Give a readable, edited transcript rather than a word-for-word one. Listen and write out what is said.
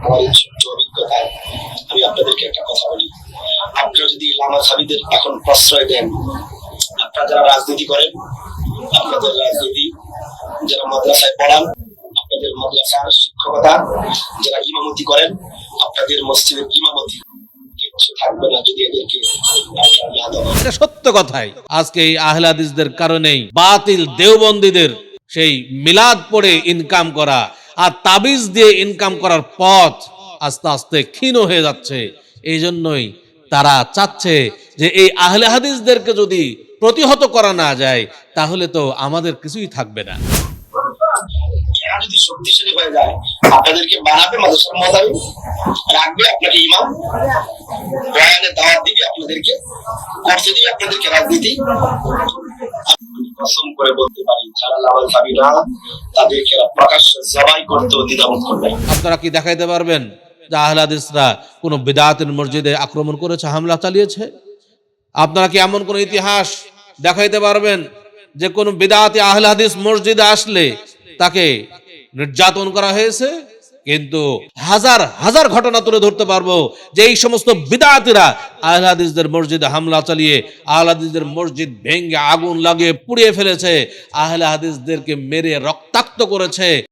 আমার এই ছোট্ট অভিজ্ঞতায় আমি আপনাদেরকে একটা কথা বলি। আপনারা যদি লামা সাবিদের এখন প্রশ্রয় দেন, আপনারা যারা রাজনীতি করেন, আপনাদের রাজনীতি যারা মাদ্রাসায় পড়ান, আপনাদের মাদ্রাসার শিক্ষকতা যারা ইমামতি করেন, আপনাদের মসজিদের ইমামতি কিছু থাকবে না যদি এদেরকে আপনারা না দেন। এটা সত্য কথাই। আজকে এই আহলে হাদিসদের কারণেই বাতিল দেওবন্দীদের সেই মিলাদ পড়ে ইনকাম করা আর তাবিজ দিয়ে ইনকাম করার পথ আস্তে আস্তে ক্ষীণ হয়ে যাচ্ছে। এই জন্যই তারা চাচ্ছে যে এই আহলে হাদিসদেরকে যদি প্রতিহত করা না যায় তাহলে তো আমাদের কিছুই থাকবে না। এরা যদি শক্তিশালী হয়ে যায়, আপনাদেরকে বানাবে মাদ্রাসার মোতাবেক, রাখবে আপনাকে ইমাম, বয়ানে দাওয়াত দিবে আপনাদেরকে, করতে দিবে আপনাদেরকে রাজনীতি। কসম করে বলতে পারি, যারা লামাল খাবি না তাদেরকে প্রকাশ্যে জবাই করতেও দ্বিধাবোধ করবে। আপনারা কি দেখাইতে পারবেন যে আহলে হাদিসরা কোন বিদআতের মসজিদে আক্রমণ করেছে, হামলা চালিয়েছে? আপনারা কি এমন কোন ইতিহাস দেখাইতে পারবেন যে কোন বিদআতি আহলে হাদিস মসজিদে আসলে তাকে নির্যাতন করা হয়েছে? কিন্তু হাজার হাজার ঘটনা তুলে ধরতে পারবো যে এই সমস্ত বিদআতিরা আহলে হাদিসদের মসজিদে হামলা চালিয়ে আহলে হাদিসদের মসজিদ ভেঙে আগুন লাগিয়ে পুড়িয়ে ফেলেছে, আহলে হাদিসদেরকে মেরে রক্তাক্ত করেছে।